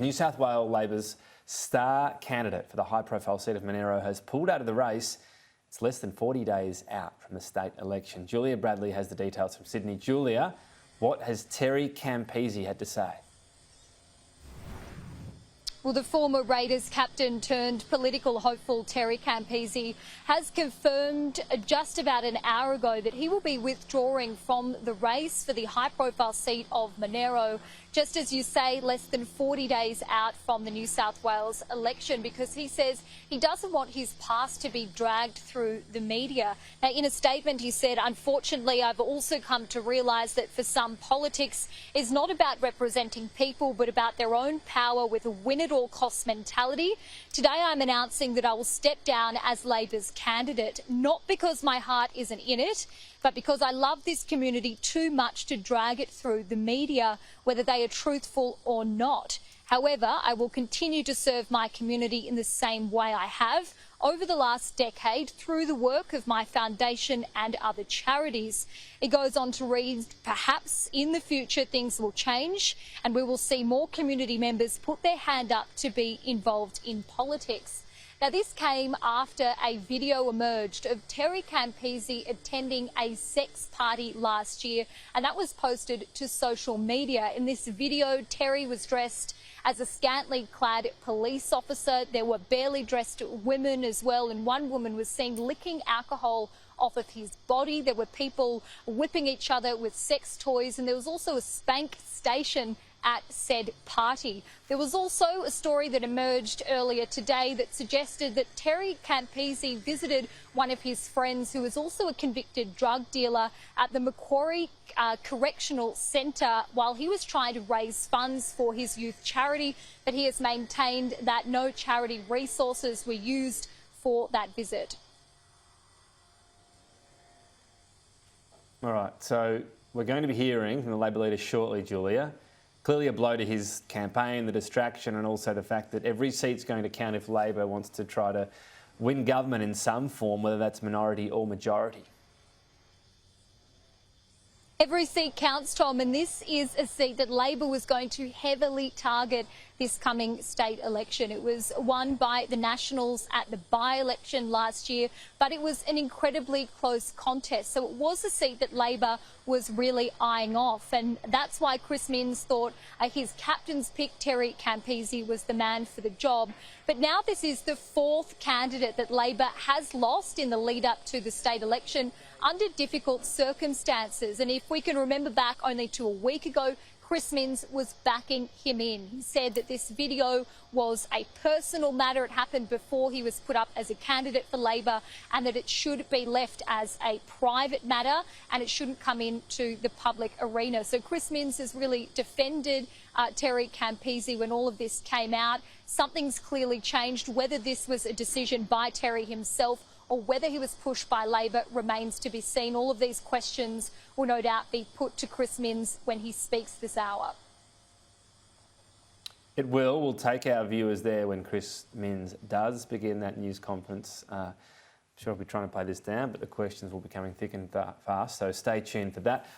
New South Wales Labor's star candidate for the high-profile seat of Monaro has pulled out of the race. It's less than 40 days out from the state election. Julia Bradley has the details from Sydney. Julia, what has Terry Campese had to say? Well, the former Raiders captain turned political hopeful Terry Campese has confirmed just about an hour ago that he will be withdrawing from the race for the high-profile seat of Monaro, just as you say, less than 40 days out from the New South Wales election, because he says he doesn't want his past to be dragged through the media. Now, in a statement, he said, "Unfortunately, I've also come to realise that for some, politics is not about representing people, but about their own power with a win-at-all-costs mentality. Today, I'm announcing that I will step down as Labor's candidate, not because my heart isn't in it, but because I love this community too much to drag it through the media, whether they are truthful or not. However, I will continue to serve my community in the same way I have over the last decade through the work of my foundation and other charities." It goes on to read, "Perhaps in the future things will change and we will see more community members put their hand up to be involved in politics." Now, this came after a video emerged of Terry Campese attending a sex party last year, and that was posted to social media. In this video, Terry was dressed as a scantily clad police officer. There were barely dressed women as well, and one woman was seen licking alcohol off of his body. There were people whipping each other with sex toys, and there was also a spank station at said party. There was also a story that emerged earlier today that suggested that Terry Campese visited one of his friends who is also a convicted drug dealer at the Macquarie Correctional Centre while he was trying to raise funds for his youth charity, but he has maintained that no charity resources were used for that visit. All right, so we're going to be hearing from the Labor leader shortly, Julia. Clearly a blow to his campaign, the distraction, and also the fact that every seat's going to count if Labor wants to try to win government in some form, whether that's minority or majority. Every seat counts, Tom, and this is a seat that Labor was going to heavily target this coming state election. It was won by the Nationals at the by-election last year, but it was an incredibly close contest. So it was a seat that Labor was really eyeing off, and that's why Chris Minns thought his captain's pick, Terry Campese, was the man for the job. But now this is the fourth candidate that Labor has lost in the lead-up to the state election under difficult circumstances. And if we can remember back only to a week ago, Chris Minns was backing him in. He said that this video was a personal matter. It happened before he was put up as a candidate for Labor, and that it should be left as a private matter and it shouldn't come into the public arena. So Chris Minns has really defended Terry Campese when all of this came out. Something's clearly changed. Whether this was a decision by Terry himself or whether he was pushed by Labor remains to be seen. All of these questions will no doubt be put to Chris Minns when he speaks this hour. It will. We'll take our viewers there when Chris Minns does begin that news conference. I'm sure I'll be trying to play this down, but the questions will be coming thick and fast, so stay tuned for that.